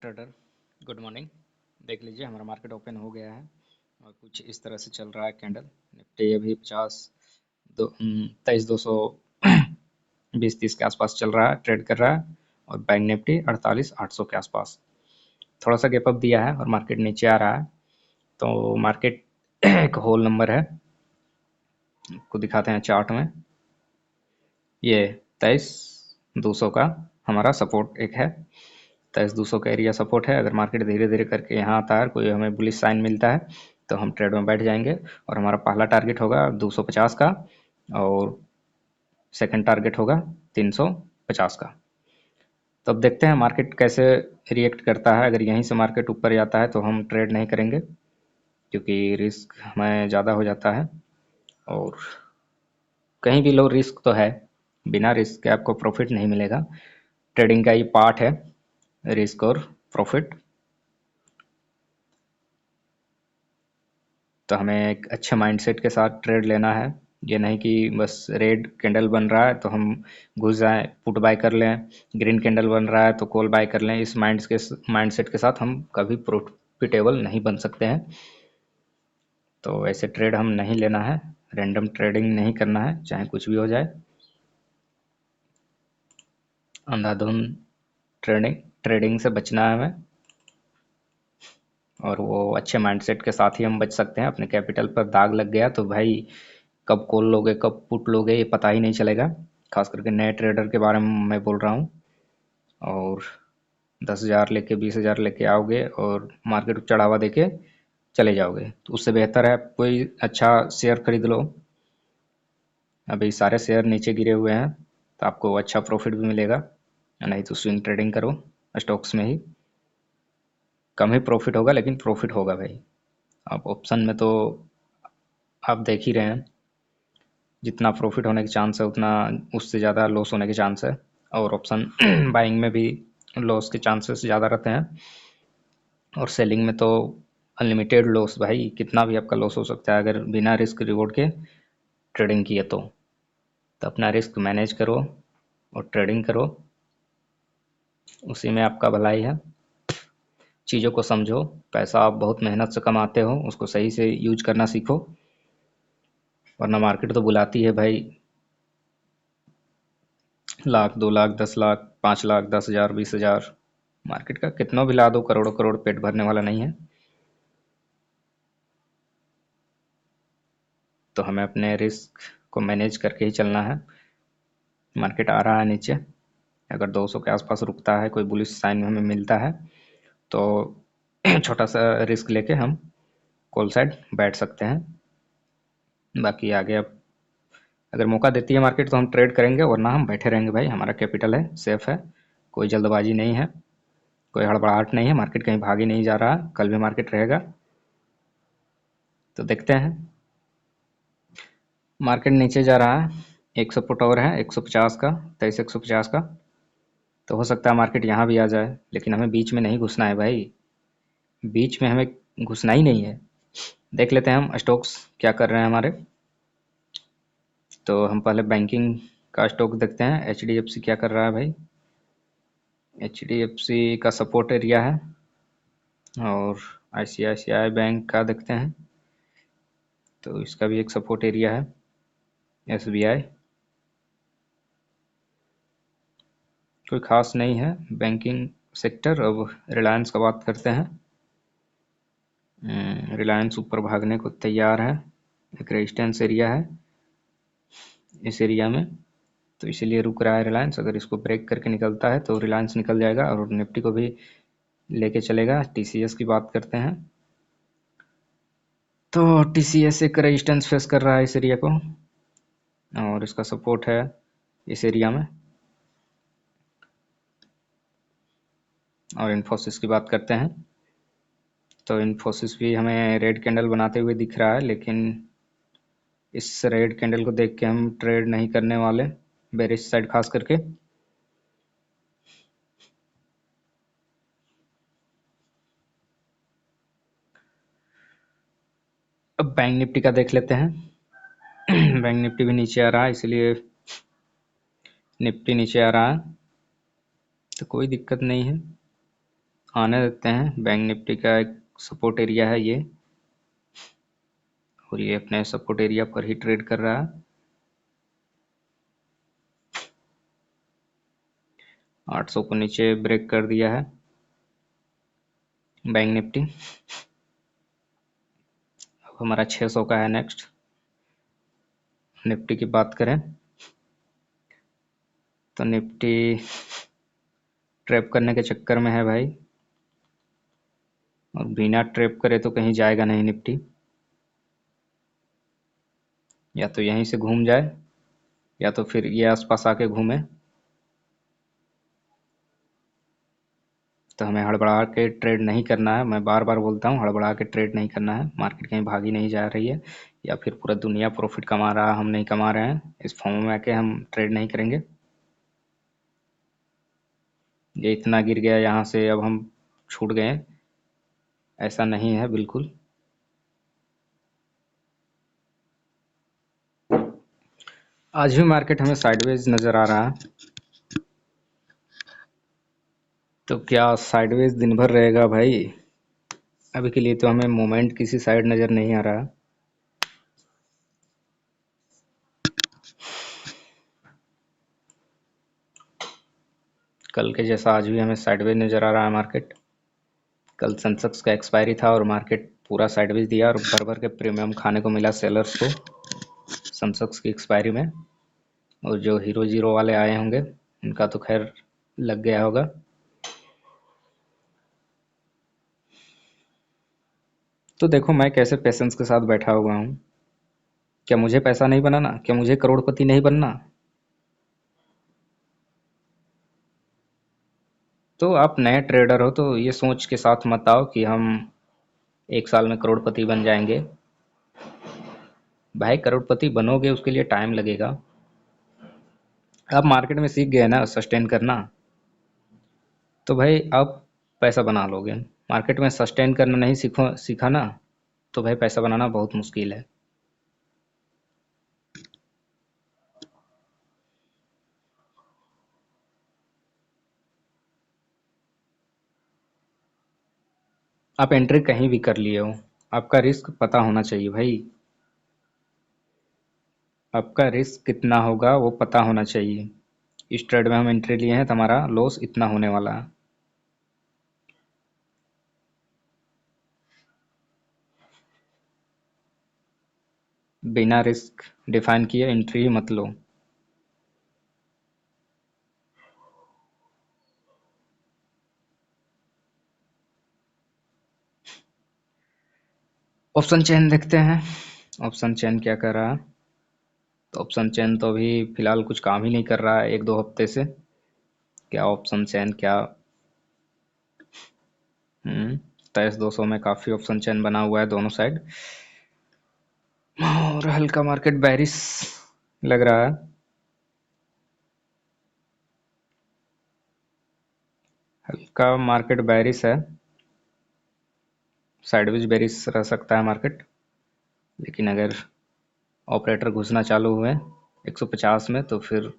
Trader, good morning. देख लीजिए हमारा मार्केट ओपन हो गया है और कुछ इस तरह से चल रहा है कैंडल। निफ्टी अभी 23,220-30 के आसपास चल रहा है, ट्रेड कर रहा है। और बैंक निफ्टी 48,800 के आसपास थोड़ा सा गैप अप दिया है और मार्केट नीचे आ रहा है। तो मार्केट एक होल नंबर है, को दिखाते हैं चार्ट में। ये 23,200 का हमारा सपोर्ट एक है। 23,200 का एरिया सपोर्ट है। अगर मार्केट धीरे धीरे करके यहाँ आता है, कोई हमें बुलिश साइन मिलता है तो हम ट्रेड में बैठ जाएंगे। और हमारा पहला टारगेट होगा 250 का और सेकंड टारगेट होगा 350 का। तो अब देखते हैं मार्केट कैसे रिएक्ट करता है। अगर यहीं से मार्केट ऊपर जाता है तो हम ट्रेड नहीं करेंगे, क्योंकि रिस्क हमें ज़्यादा हो जाता है। और कहीं भी लो रिस्क तो है, बिना रिस्क के आपको प्रॉफिट नहीं मिलेगा। ट्रेडिंग का ये पार्ट है, रिस्क और प्रॉफिट। तो हमें एक अच्छे माइंडसेट के साथ ट्रेड लेना है। ये नहीं कि बस रेड कैंडल बन रहा है तो हम घुस जाएं, पुट बाय कर लें। ग्रीन कैंडल बन रहा है तो कॉल बाय कर लें। इस माइंडसेट के साथ हम कभी प्रॉफिटेबल नहीं बन सकते हैं। तो ऐसे ट्रेड हम नहीं लेना है, रैंडम ट्रेडिंग नहीं करना है, चाहे कुछ भी हो जाए। अंधाधुंध ट्रेडिंग ट्रेडिंग से बचना है हमें। और वो अच्छे माइंडसेट के साथ ही हम बच सकते हैं। अपने कैपिटल पर दाग लग गया तो भाई कब कॉल लोगे कब पुट लोगे ये पता ही नहीं चलेगा। खास करके नए ट्रेडर के बारे में मैं बोल रहा हूँ। और 10,000 लेके 20,000 लेके आओगे और मार्केट चढ़ावा देके चले जाओगे, तो उससे बेहतर है कोई अच्छा शेयर खरीद लो। अभी सारे शेयर नीचे गिरे हुए हैं तो आपको अच्छा प्रॉफिट भी मिलेगा। नहीं तो स्विंग ट्रेडिंग करो स्टॉक्स में ही। कम ही प्रॉफिट होगा लेकिन प्रॉफिट होगा भाई। आप ऑप्शन में तो आप देख ही रहे हैं, जितना प्रॉफिट होने के चांस है उतना उससे ज़्यादा लॉस होने के चांस है। और ऑप्शन बाइंग में भी लॉस के चांसेस ज़्यादा रहते हैं। और सेलिंग में तो अनलिमिटेड लॉस भाई, कितना भी आपका लॉस हो सकता है अगर बिना रिस्क रिवॉर्ड के ट्रेडिंग किए तो अपना रिस्क मैनेज करो और ट्रेडिंग करो, उसी में आपका भलाई है। चीज़ों को समझो। पैसा आप बहुत मेहनत से कमाते हो, उसको सही से यूज करना सीखो, वरना मार्केट तो बुलाती है भाई। लाख 2 लाख 10 लाख 5 लाख 10,000 20,000, मार्केट का कितना भी ला दो, करोड़ों करोड़ पेट भरने वाला नहीं है। तो हमें अपने रिस्क को मैनेज करके ही चलना है। मार्केट आ रहा है नीचे, अगर 200 के आसपास रुकता है, कोई बुलिश साइन हमें मिलता है तो छोटा सा रिस्क लेके हम कॉल साइड बैठ सकते हैं। बाकी आगे अब अगर मौका देती है मार्केट तो हम ट्रेड करेंगे, वरना हम बैठे रहेंगे भाई। हमारा कैपिटल है, सेफ है, कोई जल्दबाजी नहीं है, कोई हड़बड़ाहट नहीं है। मार्केट कहीं भाग ही नहीं जा रहा, कल भी मार्केट रहेगा। तो देखते हैं। मार्केट नीचे जा रहा है, एक सपोर्ट और है 150 का, 23,150 का। तो हो सकता है मार्केट यहाँ भी आ जाए, लेकिन हमें बीच में नहीं घुसना है भाई। बीच में हमें घुसना ही नहीं है। देख लेते हैं हम स्टॉक्स क्या कर रहे हैं हमारे। तो हम पहले बैंकिंग का स्टॉक देखते हैं। HDFC क्या कर रहा है भाई। HDFC का सपोर्ट एरिया है। और ICICI बैंक का देखते हैं, तो इसका भी एक सपोर्ट एरिया है। SBI कोई खास नहीं है बैंकिंग सेक्टर। अब रिलायंस का बात करते हैं। रिलायंस ऊपर भागने को तैयार है, एक रेजिस्टेंस एरिया है इस एरिया में, तो इसीलिए रुक रहा है रिलायंस। अगर इसको ब्रेक करके निकलता है तो रिलायंस निकल जाएगा और निफ्टी को भी लेके चलेगा। TCS की बात करते हैं, तो TCS एक रेजिस्टेंस फेस कर रहा है इस एरिया को, और इसका सपोर्ट है इस एरिया में। और इन्फोसिस की बात करते हैं, तो इन्फोसिस भी हमें रेड कैंडल बनाते हुए दिख रहा है, लेकिन इस रेड कैंडल को देख के हम ट्रेड नहीं करने वाले, बेरिश साइड खास करके। अब बैंक निफ्टी का देख लेते हैं। बैंक निफ्टी भी नीचे आ रहा है, इसलिए निफ्टी नीचे आ रहा है, तो कोई दिक्कत नहीं है। आने देते हैं। बैंक निफ्टी का एक सपोर्ट एरिया है ये, और ये अपने सपोर्ट एरिया पर ही ट्रेड कर रहा है। 800 को नीचे ब्रेक कर दिया है बैंक निफ्टी। अब हमारा 600 का है नेक्स्ट। निफ्टी की बात करें तो निफ्टी ट्रैप करने के चक्कर में है भाई, और बिना ट्रैप करे तो कहीं जाएगा नहीं निफ्टी। या तो यहीं से घूम जाए, या तो फिर ये आसपास आके घूमे। तो हमें हड़बड़ा के ट्रेड नहीं करना है। मैं बार बार बोलता हूँ, हड़बड़ा के ट्रेड नहीं करना है। मार्केट कहीं भागी नहीं जा रही है, या फिर पूरा दुनिया प्रॉफिट कमा रहा है, हम नहीं कमा रहे हैं, इस फॉर्म में आके हम ट्रेड नहीं करेंगे। ये इतना गिर गया यहाँ से, अब हम छूट गए, ऐसा नहीं है बिल्कुल। आज भी मार्केट हमें साइडवेज नज़र आ रहा है। तो क्या साइडवेज दिन भर रहेगा भाई? अभी के लिए तो हमें मोमेंट किसी साइड नज़र नहीं आ रहा। कल के जैसा आज भी हमें साइडवेज नज़र आ रहा है मार्केट। कल सेंसेक्स का एक्सपायरी था और मार्केट पूरा साइडवेज दिया, और भर भर के प्रीमियम खाने को मिला सेलर्स को सेंसेक्स की एक्सपायरी में। और जो हीरो जीरो वाले आए होंगे उनका तो खैर लग गया होगा। तो देखो मैं कैसे पेशेंस के साथ बैठा हुआ हूँ। क्या मुझे पैसा नहीं बनाना? क्या मुझे करोड़पति नहीं बनना? तो आप नए ट्रेडर हो तो ये सोच के साथ मत आओ कि हम 1 साल में करोड़पति बन जाएंगे। भाई करोड़पति बनोगे उसके लिए टाइम लगेगा। आप मार्केट में सीख गए ना सस्टेन करना, तो भाई आप पैसा बना लोगे। मार्केट में सस्टेन करना नहीं सीखा ना, तो भाई पैसा बनाना बहुत मुश्किल है। आप एंट्री कहीं भी कर लिए हो, आपका रिस्क पता होना चाहिए भाई। आपका रिस्क कितना होगा वो पता होना चाहिए। इस ट्रेड में हम एंट्री लिए हैं तो हमारा लॉस इतना होने वाला है। बिना रिस्क डिफाइन किए एंट्री ही मत लो। ऑप्शन चेन देखते हैं, ऑप्शन चेन क्या कर रहा है। तो ऑप्शन चेन तो अभी फिलहाल कुछ काम ही नहीं कर रहा है 1-2 हफ्ते से। क्या ऑप्शन चेन क्या। 23,200 में काफ़ी ऑप्शन चेन बना हुआ है दोनों साइड, और हल्का मार्केट बैरिश लग रहा है। हल्का मार्केट बैरिश है, साइडवेज बैरिश रह सकता है मार्केट। लेकिन अगर ऑपरेटर घुसना चालू हुए 150 में तो फिर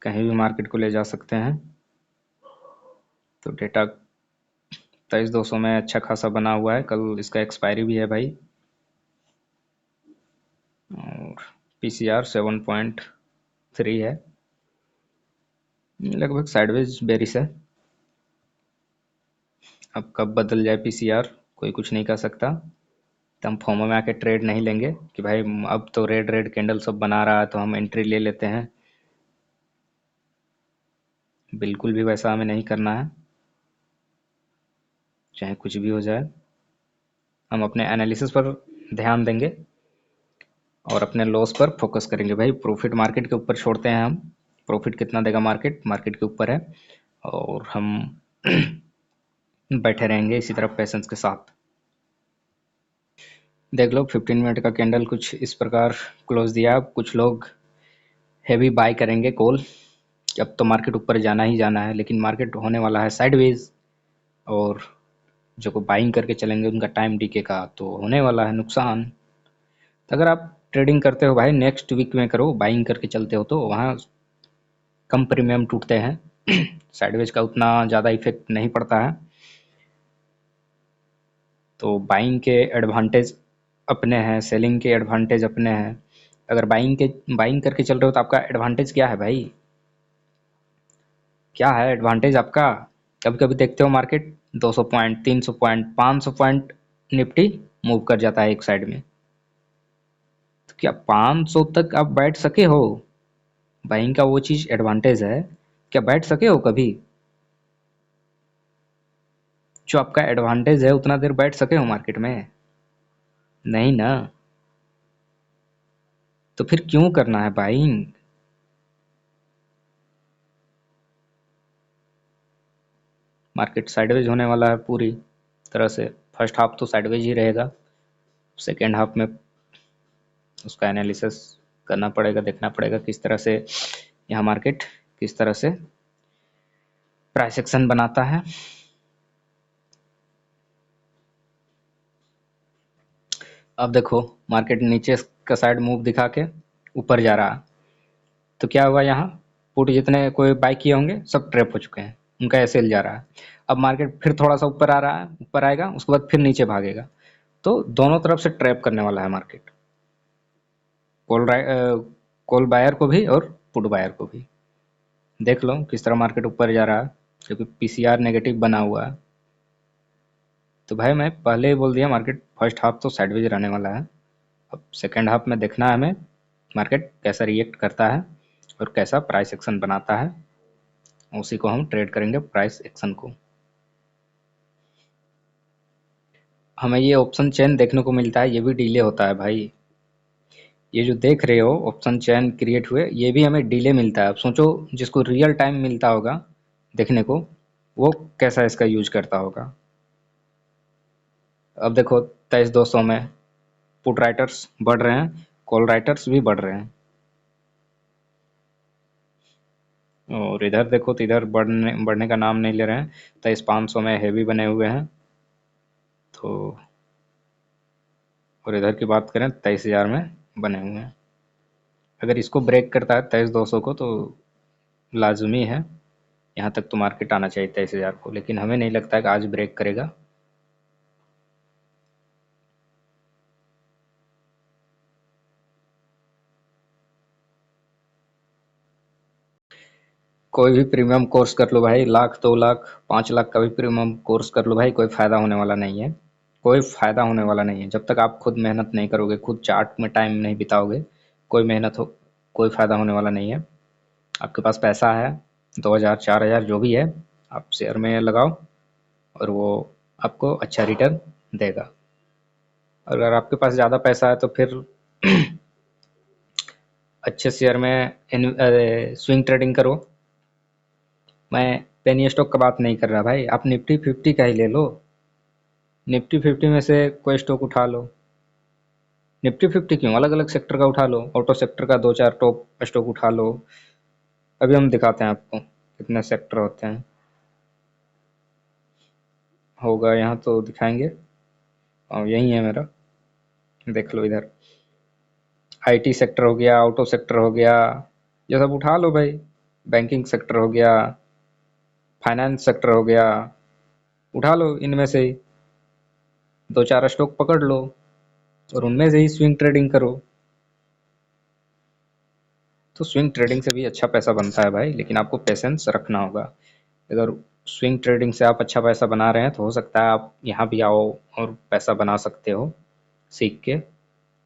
कहीं भी मार्केट को ले जा सकते हैं। तो डेटा 23,200 में अच्छा खासा बना हुआ है, कल इसका एक्सपायरी भी है भाई। और पीसीआर 7.3 है, लगभग साइडवेज बेरिश है। अब कब बदल जाए पीसीआर कोई कुछ नहीं कर सकता। तो हम फोमो में आके ट्रेड नहीं लेंगे कि भाई अब तो रेड रेड कैंडल सब बना रहा है तो हम एंट्री ले लेते हैं। बिल्कुल भी वैसा हमें नहीं करना है, चाहे कुछ भी हो जाए। हम अपने एनालिसिस पर ध्यान देंगे और अपने लॉस पर फोकस करेंगे। भाई प्रॉफिट मार्केट के ऊपर छोड़ते हैं हम। प्रॉफिट कितना देगा मार्केट, मार्केट के ऊपर है। और हम बैठे रहेंगे इसी तरह पेशेंस के साथ। देख लो 15 मिनट का कैंडल कुछ इस प्रकार क्लोज दिया। अब कुछ लोग हैवी बाय करेंगे कॉल कि अब तो मार्केट ऊपर जाना ही जाना है, लेकिन मार्केट होने वाला है साइडवेज। और जो को बाइंग करके चलेंगे उनका टाइम डीके का तो होने वाला है नुकसान। तो अगर आप ट्रेडिंग करते हो भाई नेक्स्ट वीक में करो, बाइंग करके चलते हो तो वहाँ कम प्रीमियम टूटते हैं। साइडवेज का उतना ज़्यादा इफेक्ट नहीं पड़ता है। तो बाइंग के एडवांटेज अपने हैं, सेलिंग के एडवांटेज अपने हैं। अगर बाइंग करके चल रहे हो तो आपका एडवांटेज क्या है भाई? क्या है एडवांटेज आपका? कभी कभी देखते हो market 200 point, 300 point, 500 point Nifty move कर जाता है एक साइड में। तो क्या 500 तक आप बैठ सके हो? बाइंग का वो चीज़ एडवांटेज है। क्या बैठ सके हो कभी? जो आपका एडवांटेज है उतना देर बैठ सके हो मार्केट में? नहीं ना। तो फिर क्यों करना है बाइंग? मार्केट साइडवेज होने वाला है पूरी तरह से। फर्स्ट हाफ तो साइडवेज ही रहेगा। सेकेंड हाफ में उसका एनालिसिस करना पड़ेगा, देखना पड़ेगा किस तरह से यहाँ मार्केट किस तरह से प्राइस एक्शन बनाता है। अब देखो मार्केट नीचे का साइड मूव दिखा के ऊपर जा रहा है। तो क्या हुआ यहाँ? पुट जितने कोई बाई किए होंगे सब ट्रैप हो चुके हैं, उनका एसएल जा रहा है। अब मार्केट फिर थोड़ा सा ऊपर आ रहा है, ऊपर आएगा, उसके बाद फिर नीचे भागेगा। तो दोनों तरफ से ट्रैप करने वाला है मार्केट, कॉल बायर को भी और पुट बायर को भी। देख लो किस तरह मार्केट ऊपर जा रहा है, क्योंकि पीसीआर नेगेटिव बना हुआ है। तो भाई मैं पहले ही बोल दिया मार्केट फर्स्ट हाफ तो साइडवेज रहने वाला है। अब सेकेंड हाफ में देखना है हमें मार्केट कैसा रिएक्ट करता है और कैसा प्राइस एक्शन बनाता है, उसी को हम ट्रेड करेंगे प्राइस एक्शन को। हमें ये ऑप्शन चेन देखने को मिलता है, ये भी डिले होता है भाई। ये जो देख रहे हो ऑप्शन चेन क्रिएट हुए, ये भी हमें डिले मिलता है। अब सोचो जिसको रियल टाइम मिलता होगा देखने को, वो कैसा इसका यूज करता होगा। अब देखो 23,200 में पुट राइटर्स बढ़ रहे हैं, कॉल राइटर्स भी बढ़ रहे हैं। और इधर देखो तो इधर बढ़ने बढ़ने का नाम नहीं ले रहे हैं। 23,500 में हेवी बने हुए हैं। तो और इधर की बात करें 23,000 में बने हुए हैं। अगर इसको ब्रेक करता है 23,200 को तो लाजमी है यहाँ तक तो मार्केट आना चाहिए 23,000 को, लेकिन हमें नहीं लगता है कि आज ब्रेक करेगा। कोई भी प्रीमियम कोर्स कर लो भाई, लाख 2 लाख 5 लाख का भी प्रीमियम कोर्स कर लो भाई, कोई फ़ायदा होने वाला नहीं है। कोई फ़ायदा होने वाला नहीं है जब तक आप खुद मेहनत नहीं करोगे, खुद चार्ट में टाइम नहीं बिताओगे। कोई मेहनत हो, कोई फ़ायदा होने वाला नहीं है। आपके पास पैसा है 2,000 4,000 जो भी है, आप शेयर में लगाओ और वो आपको अच्छा रिटर्न देगा। अगर आपके पास ज़्यादा पैसा है तो फिर अच्छे शेयर में स्विंग ट्रेडिंग करो। मैं पेनी स्टॉक का बात नहीं कर रहा भाई, आप निफ्टी 50 का ही ले लो। निफ्टी 50 में से कोई स्टॉक उठा लो। निफ्टी 50 क्यों, अलग अलग सेक्टर का उठा लो, ऑटो सेक्टर का 2 4 टॉप स्टॉक उठा लो। अभी हम दिखाते हैं आपको कितने सेक्टर होते हैं। होगा यहाँ तो दिखाएंगे, और यही है मेरा, देख लो इधर। आईटी सेक्टर हो गया, ऑटो सेक्टर हो गया, ये सब उठा लो भाई। बैंकिंग सेक्टर हो गया, फाइनेंस सेक्टर हो गया, उठा लो इनमें से ही 2 4 स्टॉक पकड़ लो और उनमें से ही स्विंग ट्रेडिंग करो। तो स्विंग ट्रेडिंग से भी अच्छा पैसा बनता है भाई, लेकिन आपको पेशेंस रखना होगा। अगर स्विंग ट्रेडिंग से आप अच्छा पैसा बना रहे हैं तो हो सकता है आप यहाँ भी आओ और पैसा बना सकते हो सीख के।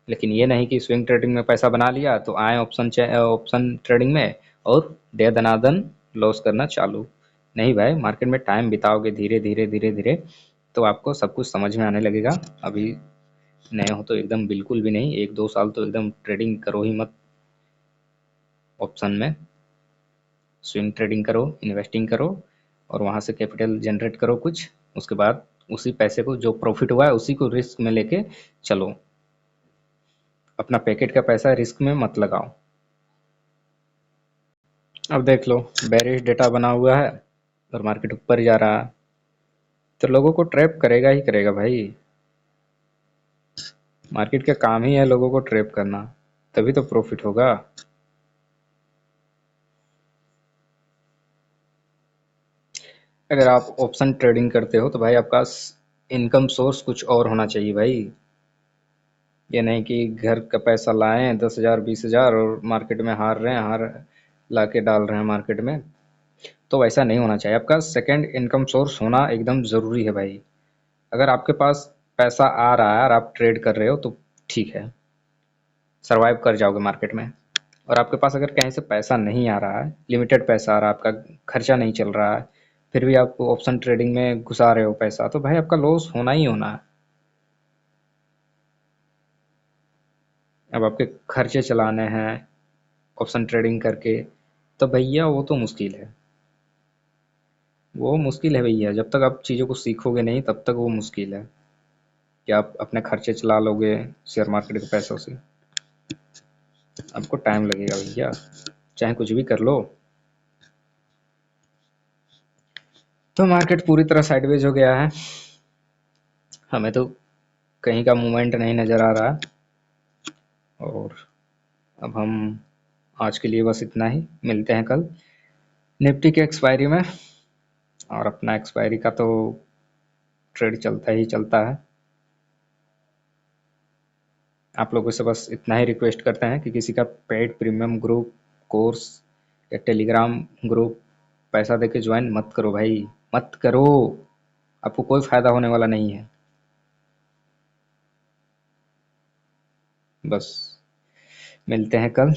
लेकिन ये नहीं कि स्विंग ट्रेडिंग में पैसा बना लिया तो आए ऑप्शन ट्रेडिंग में और दे दनादन लॉस करना चालू। नहीं भाई, मार्केट में टाइम बिताओगे धीरे धीरे धीरे धीरे तो आपको सब कुछ समझ में आने लगेगा। अभी नए हो तो एकदम बिल्कुल भी नहीं, 1 2 साल तो एकदम ट्रेडिंग करो ही मत। ऑप्शन में स्विंग ट्रेडिंग करो, इन्वेस्टिंग करो और वहाँ से कैपिटल जनरेट करो कुछ। उसके बाद उसी पैसे को जो प्रॉफिट हुआ है उसी को रिस्क में लेके चलो। अपना पैकेट का पैसा रिस्क में मत लगाओ। अब देख लो बेरिश डेटा बना हुआ है और मार्केट ऊपर जा रहा है, तो लोगों को ट्रैप करेगा ही करेगा भाई। मार्केट का काम ही है लोगों को ट्रैप करना, तभी तो प्रॉफिट होगा। अगर आप ऑप्शन ट्रेडिंग करते हो तो भाई आपका इनकम सोर्स कुछ और होना चाहिए भाई। ये नहीं कि घर का पैसा लाएं 10,000 20,000 और मार्केट में हार रहे हैं, हार ला के डाल रहे हैं मार्केट में। तो वैसा नहीं होना चाहिए, आपका सेकंड इनकम सोर्स होना एकदम ज़रूरी है भाई। अगर आपके पास पैसा आ रहा है और आप ट्रेड कर रहे हो तो ठीक है, सरवाइव कर जाओगे मार्केट में। और आपके पास अगर कहीं से पैसा नहीं आ रहा है, लिमिटेड पैसा आ रहा है, आपका खर्चा नहीं चल रहा है, फिर भी आप ऑप्शन ट्रेडिंग में घुसा रहे हो पैसा, तो भाई आपका लॉस होना ही होना है। अब आपके खर्चे चलाने हैं ऑप्शन ट्रेडिंग करके, तो भैया वो तो मुश्किल है। वो मुश्किल है भैया, जब तक आप चीज़ों को सीखोगे नहीं तब तक वो मुश्किल है कि आप अपने खर्चे चला लोगे शेयर मार्केट के पैसों से। आपको टाइम लगेगा भैया, चाहे कुछ भी कर लो। तो मार्केट पूरी तरह साइडवेज हो गया है, हमें तो कहीं का मूवमेंट नहीं नज़र आ रहा। और अब हम आज के लिए बस इतना ही, मिलते हैं कल निफ्टी के एक्सपायरी में। और अपना एक्सपायरी का तो ट्रेड चलता ही चलता है। आप लोगों से बस इतना ही रिक्वेस्ट करते हैं कि किसी का पेड प्रीमियम ग्रुप, कोर्स या टेलीग्राम ग्रुप पैसा देके ज्वाइन मत करो भाई, मत करो। आपको कोई फ़ायदा होने वाला नहीं है। बस मिलते हैं कल।